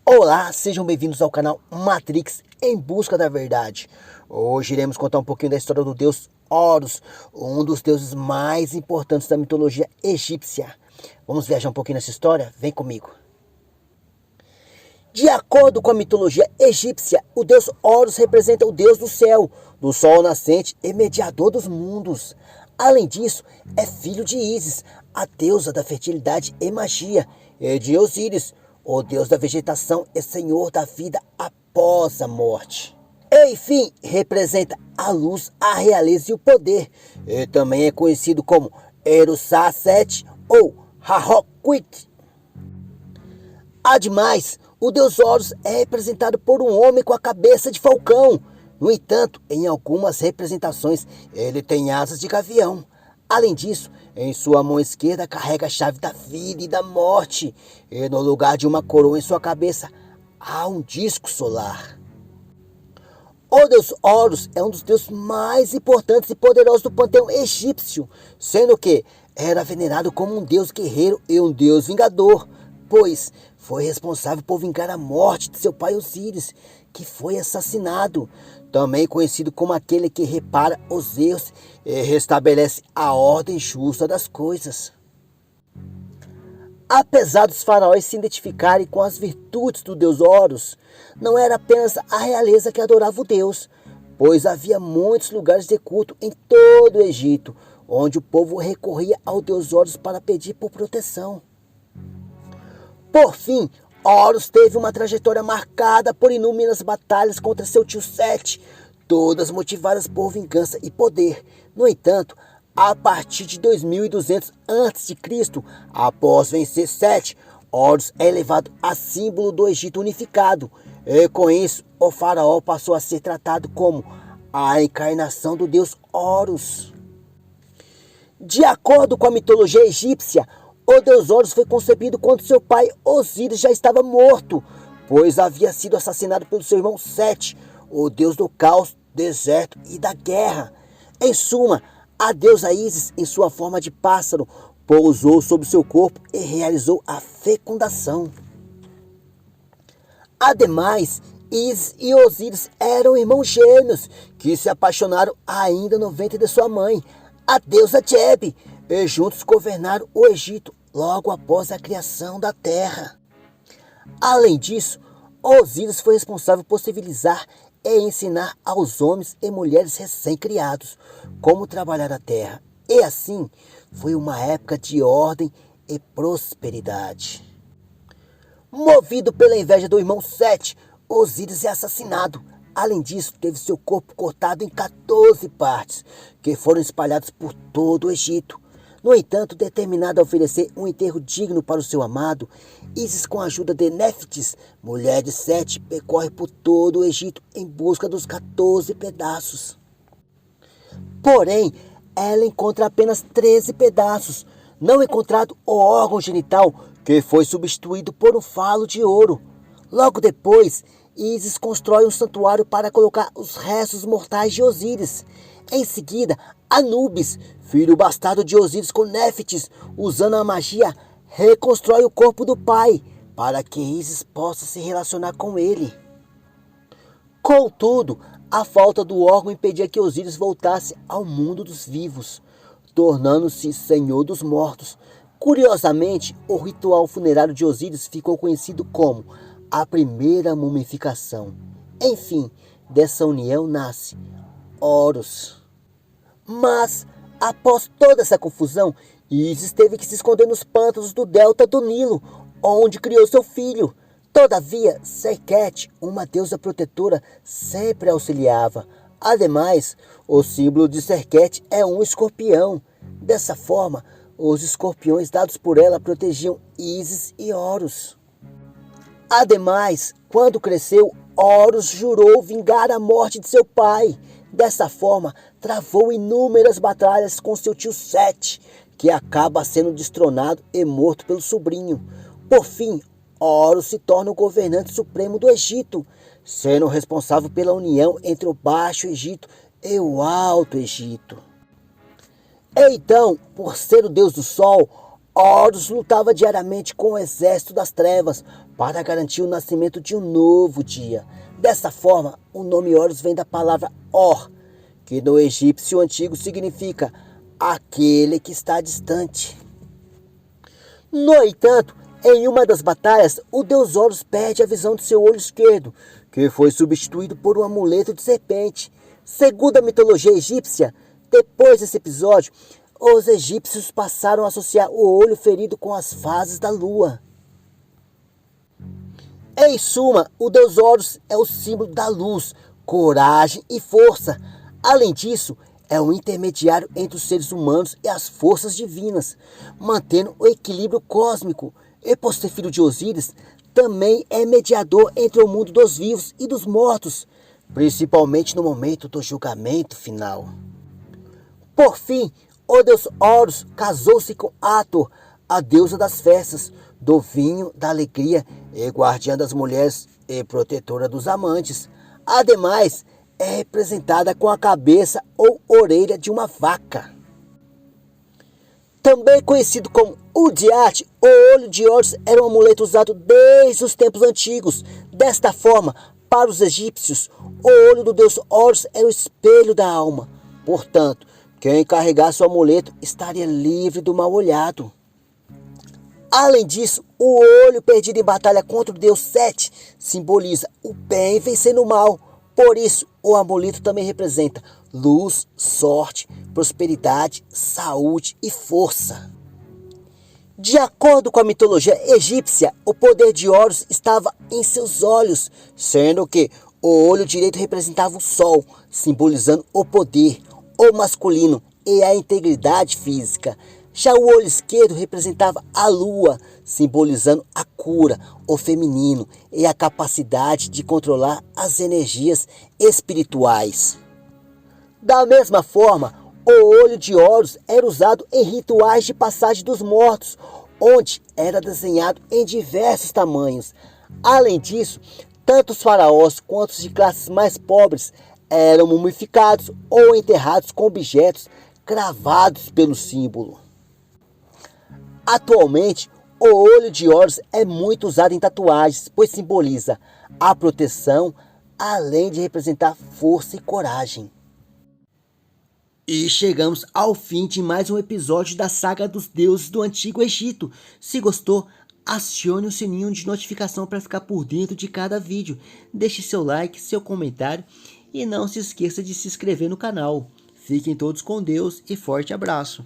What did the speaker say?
Olá, sejam bem-vindos ao canal Matrix em busca da verdade. Hoje iremos contar um pouquinho da história do deus Horus, um dos deuses mais importantes da mitologia egípcia. Vamos viajar um pouquinho nessa história? Vem comigo. De acordo com a mitologia egípcia, o deus Horus representa o deus do céu, do sol nascente e mediador dos mundos. Além disso, é filho de Ísis, a deusa da fertilidade e magia, e de Osíris, o deus da vegetação e senhor da vida após a morte. E, enfim, representa a luz, a realeza e o poder. E também é conhecido como Erusaset ou Hahokwit. Ademais, o deus Horus é representado por um homem com a cabeça de falcão. No entanto, em algumas representações, ele tem asas de gavião. Além disso, em sua mão esquerda carrega a chave da vida e da morte. E no lugar de uma coroa em sua cabeça, há um disco solar. O deus Horus é um dos deuses mais importantes e poderosos do panteão egípcio, sendo que era venerado como um deus guerreiro e um deus vingador, pois foi responsável por vingar a morte de seu pai Osíris, que foi assassinado, também conhecido como aquele que repara os erros e restabelece a ordem justa das coisas. Apesar dos faraós se identificarem com as virtudes do deus Horus, não era apenas a realeza que adorava o deus, pois havia muitos lugares de culto em todo o Egito, onde o povo recorria ao deus Horus para pedir por proteção. Por fim, Horus teve uma trajetória marcada por inúmeras batalhas contra seu tio Sete, todas motivadas por vingança e poder. No entanto, a partir de 2200 a.C., após vencer Sete, Horus é elevado a símbolo do Egito unificado. E com isso, o faraó passou a ser tratado como a encarnação do deus Horus. De acordo com a mitologia egípcia, o deus Horus foi concebido quando seu pai Osíris já estava morto, pois havia sido assassinado pelo seu irmão Sete, o deus do caos, deserto e da guerra. Em suma, a deusa Ísis, em sua forma de pássaro, pousou sobre seu corpo e realizou a fecundação. Ademais, Ísis e Osíris eram irmãos gêmeos que se apaixonaram ainda no ventre de sua mãe, a deusa Geb, e juntos governaram o Egito logo após a criação da terra. Além disso, Osíris foi responsável por civilizar e ensinar aos homens e mulheres recém-criados como trabalhar a terra. E assim, foi uma época de ordem e prosperidade. Movido pela inveja do irmão Sete, Osíris é assassinado. Além disso, teve seu corpo cortado em 14 partes, que foram espalhadas por todo o Egito. No entanto, determinado a oferecer um enterro digno para o seu amado, Ísis, com a ajuda de Néfitis, mulher de Sete, percorre por todo o Egito em busca dos 14 pedaços. Porém, ela encontra apenas 13 pedaços, não encontrado o órgão genital, que foi substituído por um falo de ouro. Logo depois, Ísis constrói um santuário para colocar os restos mortais de Osíris. Em seguida, Anubis, filho bastardo de Osíris com Néfitis, usando a magia, reconstrói o corpo do pai, para que Ísis possa se relacionar com ele. Contudo, a falta do órgão impedia que Osíris voltasse ao mundo dos vivos, tornando-se senhor dos mortos. Curiosamente, o ritual funerário de Osíris ficou conhecido como a primeira mumificação. Enfim, dessa união nasce Horus. Mas, após toda essa confusão, Ísis teve que se esconder nos pântanos do delta do Nilo, onde criou seu filho. Todavia, Serket, uma deusa protetora, sempre auxiliava. Ademais, o símbolo de Serket é um escorpião. Dessa forma, os escorpiões dados por ela protegiam Ísis e Horus. Ademais, quando cresceu, Horus jurou vingar a morte de seu pai. Dessa forma, travou inúmeras batalhas com seu tio Sete, que acaba sendo destronado e morto pelo sobrinho. Por fim, Horus se torna o governante supremo do Egito, sendo responsável pela união entre o Baixo Egito e o Alto Egito. Então, por ser o deus do sol, Horus lutava diariamente com o exército das trevas para garantir o nascimento de um novo dia. Dessa forma, o nome Horus vem da palavra Or, que no egípcio antigo significa aquele que está distante. No entanto, em uma das batalhas, o deus Horus perde a visão de seu olho esquerdo, que foi substituído por um amuleto de serpente. Segundo a mitologia egípcia, depois desse episódio, os egípcios passaram a associar o olho ferido com as fases da lua. Em suma, o deus Horus é o símbolo da luz, coragem e força. Além disso, é um intermediário entre os seres humanos e as forças divinas, mantendo o equilíbrio cósmico. E por ser filho de Osíris, também é mediador entre o mundo dos vivos e dos mortos, principalmente no momento do julgamento final. Por fim, o deus Horus casou-se com Hathor, a deusa das festas, do vinho, da alegria e guardiã das mulheres e protetora dos amantes. Ademais, é representada com a cabeça ou orelha de uma vaca. Também conhecido como Udiat, o olho de Horus era um amuleto usado desde os tempos antigos. Desta forma, para os egípcios, o olho do deus Horus era o espelho da alma. Portanto, quem carregasse o amuleto estaria livre do mal olhado. Além disso, o olho perdido em batalha contra o deus Sete simboliza o bem vencendo o mal. Por isso, o amuleto também representa luz, sorte, prosperidade, saúde e força. De acordo com a mitologia egípcia, o poder de Horus estava em seus olhos, sendo que o olho direito representava o sol, simbolizando o poder, o masculino e a integridade física. Já o olho esquerdo representava a lua, simbolizando a cura, o feminino e a capacidade de controlar as energias espirituais. Da mesma forma, o olho de Horus era usado em rituais de passagem dos mortos, onde era desenhado em diversos tamanhos. Além disso, tanto os faraós quanto os de classes mais pobres eram mumificados ou enterrados com objetos cravados pelo símbolo. Atualmente, o olho de Horus é muito usado em tatuagens, pois simboliza a proteção, além de representar força e coragem. E chegamos ao fim de mais um episódio da saga dos deuses do Antigo Egito. Se gostou, acione o sininho de notificação para ficar por dentro de cada vídeo. Deixe seu like, seu comentário e não se esqueça de se inscrever no canal. Fiquem todos com Deus e forte abraço.